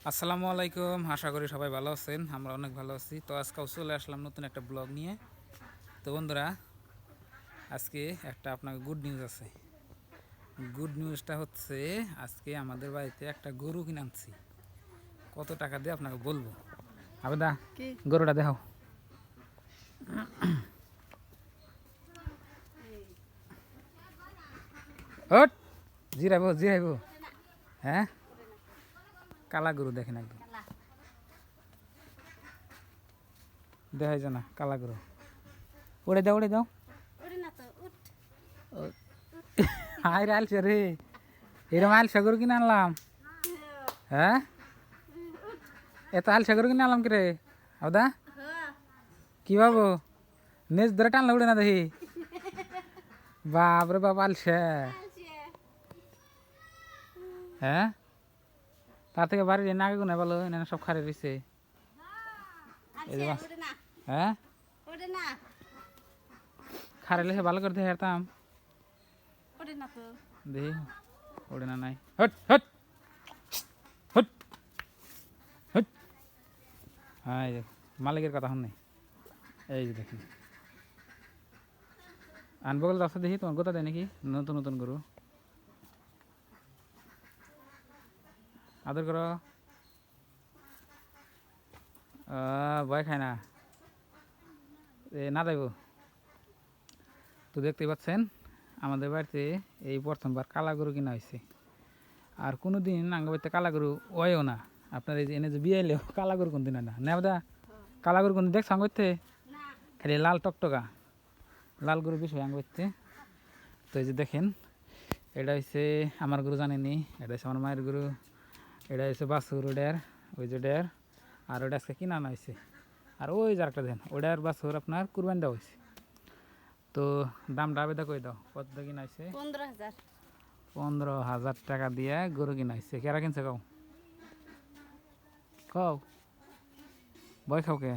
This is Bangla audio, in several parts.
আসসালামু আলাইকুম, আশা করি সবাই ভালো আছেন। আমরা অনেক ভালো আছি। তো আজকেও চলে আসলাম নতুন একটা ব্লগ নিয়ে। তো বন্ধুরা, আজকে একটা আপনাকে গুড নিউজ আছে। গুড নিউজটা হচ্ছে আজকে আমাদের বাড়িতে একটা গরু কিনে আনছি। কত টাকা দিয়ে আপনাকে বলবো। আবেদা, কি গরুটা দেখাও। হট, জিরাইবো জিরাইবো। হ্যাঁ, কালা গরু দেখেন একদম, দেখাই জানা কালা গরু। উড়ে দাও উড়ে দাও। ওরে না তো উঠ হাই রে আলসে রে, এরম আলসা গরু কিনে আনলাম। হ্যাঁ, এত আলসা গরু কিনে আনলাম কি রে আবেদা? কি ভাবো, নেজ ধরে টানলে উড়ে না দেখি। বাপরে বাপ আলসে। হ্যাঁ, তার থেকে বাড়ির এনে আগে গুনে ভালো, এনে সব খারে রয়েছে। এই যে মাছ। ওরে না হ্যাঁ, ওরে না খারে লেসে ভালো করে দেখে হারতাম। ওরে না তো দেখি উড়ে না নাই। Hot hot hot hot. হ্যাঁ, এই যে মালিকের কথা শুন নাই। এই যে দেখুন, আনবো গেলে রাস্তা দেখি তোমার গোতা দেয় নাকি নতুন নতুন গরু। আদর করো। ভয় খায় না, এ না যাইব। তো দেখতেই পাচ্ছেন আমাদের বাড়িতে এই প্রথমবার কালা গরু কিনা হয়েছে। আর কোনো দিন আঙ্গবাড়িতে কালা গরু ওয়ও না। আপনার এই যে এনে যে বিয়ে এলেও কালা গরু কোন দিন হয় না নেবদা। কালা গরু কোন দিন দেখছো আঙ্গবাড়িতে? না খালি লাল টকটকা লাল গরু বিষয় আঙ্গবাড়িতে। তো এই যে দেখেন, এটা হচ্ছে আমার গরু জানেনি, এটা হচ্ছে আমার মায়ের গরু, এটা হচ্ছে বাছুর ওডের, ওই যে ডের। আর ওটা আজকে কিনা আনা হয়েছে। আর ওই যে একটা দেন ওটার বাছুর আপনার কুরবান দেওয়া হয়েছে। তো দামটা আবেদা করে দাও, কত দিয়ে কিনা হয়েছে? 15,000 15,000 টাকা দিয়ে গরু কিনা হয়েছে। কেরা কিনছে কও কও, ভয় খাও কে?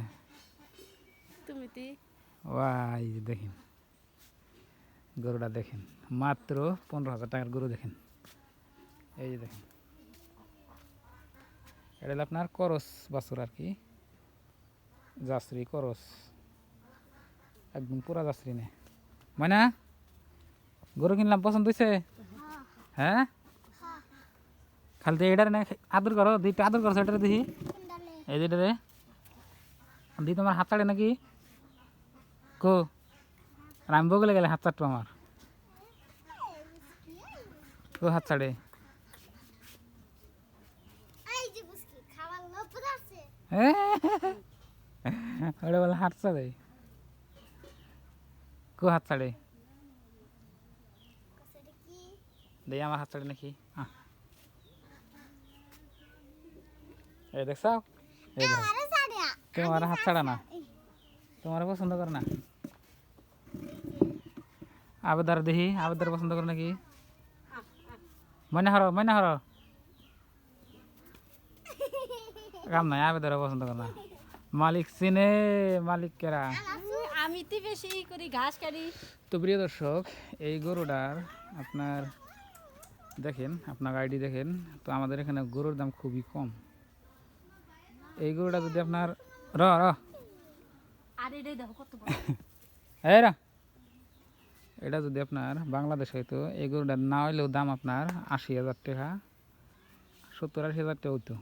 তুমি তি ওয়াই দেখেন গরুটা দেখেন, মাত্র 15,000 টাকার গরু দেখেন। এই যে দেখেন, এটা হলো আপনার করস বাছুর আর কি, জার্সি করস, একদম পুরা জার্সি নে। মানে গরু কিনলাম, পছন্দ হয়েছে? হ্যাঁ, খালি তো এটার না আদর করো, দুইটা আদর করছো এটা দেখি। এই যেটা রে দি, তোমার হাত ছাড়ে নাকি কো? আর আমি বগলে গেলে হাত চাটবো আমার, কো হাত ছাড়ে? ওটা বলে হাত ছাড়ে, কো হাত ছাড়ে? দেই আমার হাত ছাড়ে নাকি। এই দেখছ, এই দেখো তোমার হাত ছাড়া না, তোমার পছন্দ করে না। আবেদার দেখি, আবেদার পছন্দ করে নাকি? মনে হরো মনে হরো, কাম নাই, আবেদারও পছন্দ করে না। মালিক চিনে, মালিক কেরা। আমি তো বেশি করি ঘাস কাটি তো প্রিয় দর্শক, এই গরুটার আপনার দেখেন, আপনার আইডি দেখেন। তো আমাদের এখানে গরুর দাম খুবই কম। এই গরুটা যদি আপনার র র আর এটাই দেখো কত বড় এই রা, এটা যদি আপনার বাংলাদেশে হইতো, এই গরুটার না হইলেও দাম আপনার 80,000 টাকা, 70-80,000 টাকা হইতো।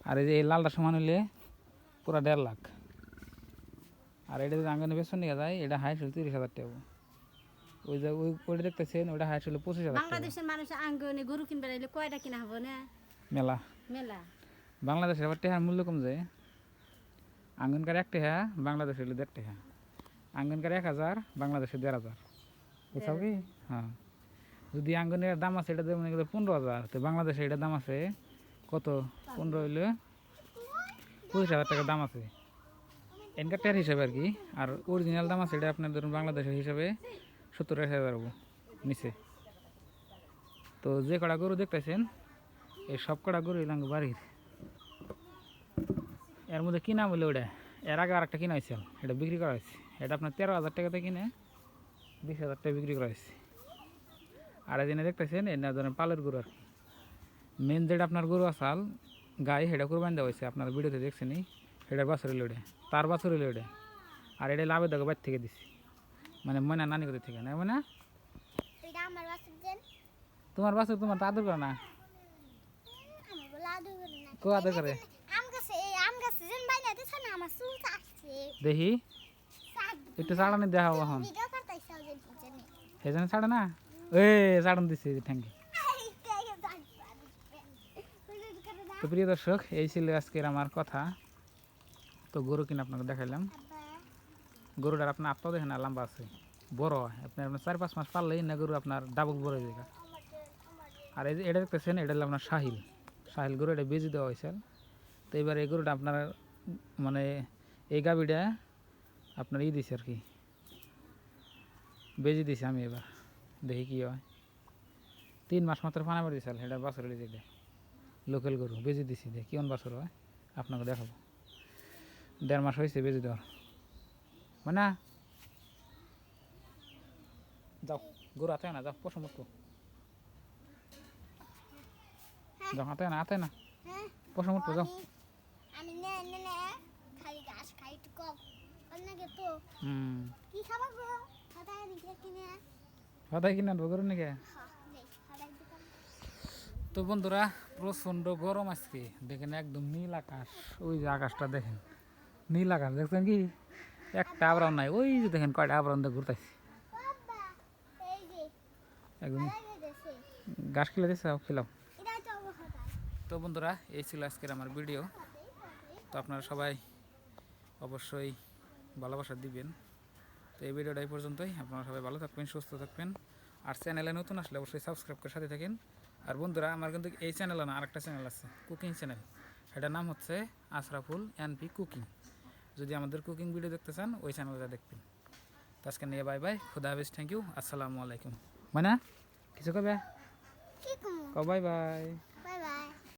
আর এই যে এই লালটা সমান হইলে পুরা 1.5 লাখ। আর এটা যদি আঙ্গনে বেসন নিয়ে যায়, এটা হাইট হইল 30,000 টাকা। ওই যে ওইটা দেখতেছেন, ওইটা হাইট হইল 25,000 টাকা। বাংলাদেশের মানুষ আঙ্গনে গরু কিনবে রাইলে কয়টা কিনা হবো না মেলা মেলা বাংলাদেশের আবার টেহার মূল্য কম যায়। আঙ্গনকার 1 টাকা, বাংলাদেশে হইলে 1.5 টাকা। আঙ্গনকার 1,000, বাংলাদেশে 1,500। বুঝছো কি? হ্যাঁ, যদি আঙ্গনের দাম আছে এটা মনে করি 15,000, তো বাংলাদেশে এটার দাম আছে কত? 15 হইলে 25,000 টাকা দাম আছে এনকার টেয়ার হিসাবে আর কি। আর অরিজিনাল দাম আছে এটা আপনার ধরুন বাংলাদেশের হিসাবে 70-80,000 নিচে। তো যে কটা গরু দেখতেছেন, এই সব কটা গরু এলাম বাড়ির। এর মধ্যে কিনা বলে ওটা, এর আগে আরেকটা কিনা হয়েছিল, এটা বিক্রি করা হয়েছে। এটা আপনার 13,000 টাকাতে কিনে 20,000 টাকা বিক্রি করা হয়েছে। আর এদিনে দেখতেছেন, এর ধরেন পালের গরু আর কি। মেন যেটা আপনার গরু আসাল, গাই হেডা কুরবানি দেওয়া হয়েছে আপনারা ভিডিওতে দেখছেন হেডার বাছুরি লড়ে তার বাছুরি লড়ে আর এটা লাভের দাগে বাইর থেকে দিছি মানে ময়না নানি কোথায় থেকে না মানে এটা আমার বাসুর দেন তোমার বাছুর তোমার তো আদর করে না আমি বলে আদর করি না কো আদর করে আম গাছে যেন বাইনা দিছ না আমার চুল আসছে দেখি একটু ছাড়ানি দেখাও এখন ভিডিও করতেছ যে জানি সেই জন্য ছাড়ে না এ ছাড়ন দিছি ঠ্যাঙ্কি তো প্রিয় দর্শক এই ছিল আজকের আমার কথা তো গরু কিনে আপনাকে দেখাইলাম গরুটার আপনার আত্মাও দেখেন না লম্বা আছে বড় হয় আপনার 4-5 মাস পারলেই না গরু আপনার ডাবল বড় হয়ে যায় আর এই যে এটা দেখতেছেন এটা হলো আপনার শাহিল গরু এটা বেজি দেওয়া হয়েছে তো এবার এই গরুটা আপনার মানে এই গাবিটা আপনার দিছে আর কি বেজি দিছে আমি এবার দেখি কি হয় 3 মাস মাত্র পানা মারি দিয়েছিল এটা বাছর যেটা লোকাল গরু বেজি দিছি দেখি কেমন বাছর হয় আপনাকে দেখাবো 1.5 মাস হয়েছে বেজি দেওয়ার মানে যাও গরু হাতে না যাও পশম উঠবো যাও হাতে না হ্যাঁ পশম উঠবো যাও আমি নে নে নে খালি ঘাস খাই একটু কম অন্যকে তো হুম কি খাবার গো খাতায় দিকে কিনে হাতায় কিনা গরু নাকি হ্যাঁ দেখ খাবার দোকান তো বন্ধুরা প্রচণ্ড গরম আজকে দেখেন একদম নীল আকাশ ওই যে আকাশটা দেখেন নীল আকাশ দেখছেন কি একটা আবরণ নাই ওই যে দেখেন কয়টা আবরণ দিয়ে ঘুরতেছি বাবা এই যে একদম খাবার দেছে ঘাস খেলে দিচ্ছে খেলাম এটা তো খাতা তো বন্ধুরা এই ছিল আজকের আমার ভিডিও তো আপনারা সবাই অবশ্যই ভালোবাসা দিবেন তো এই ভিডিওটা এই পর্যন্তই আপনারা সবাই ভালো থাকবেন সুস্থ থাকবেন আর চ্যানেলে নতুন আসলে অবশ্যই সাবস্ক্রাইব করে সাথে থাকেন আর বন্ধুরা আমার কিন্তু এই চ্যানেলে না আরেকটা চ্যানেল আছে কুকিং চ্যানেল এটার নাম হচ্ছে আশরাফুল এনপি কুকিং যদি আমাদের কুকিং ভিডিও দেখতে চান ওই চ্যানেলটা দেখবেন তো আজকে নিয়ে বাই বাই খুদা হাফেজ থ্যাংক ইউ আসসালামু আলাইকুম মানে কিছু কবে কি কম বাই বাই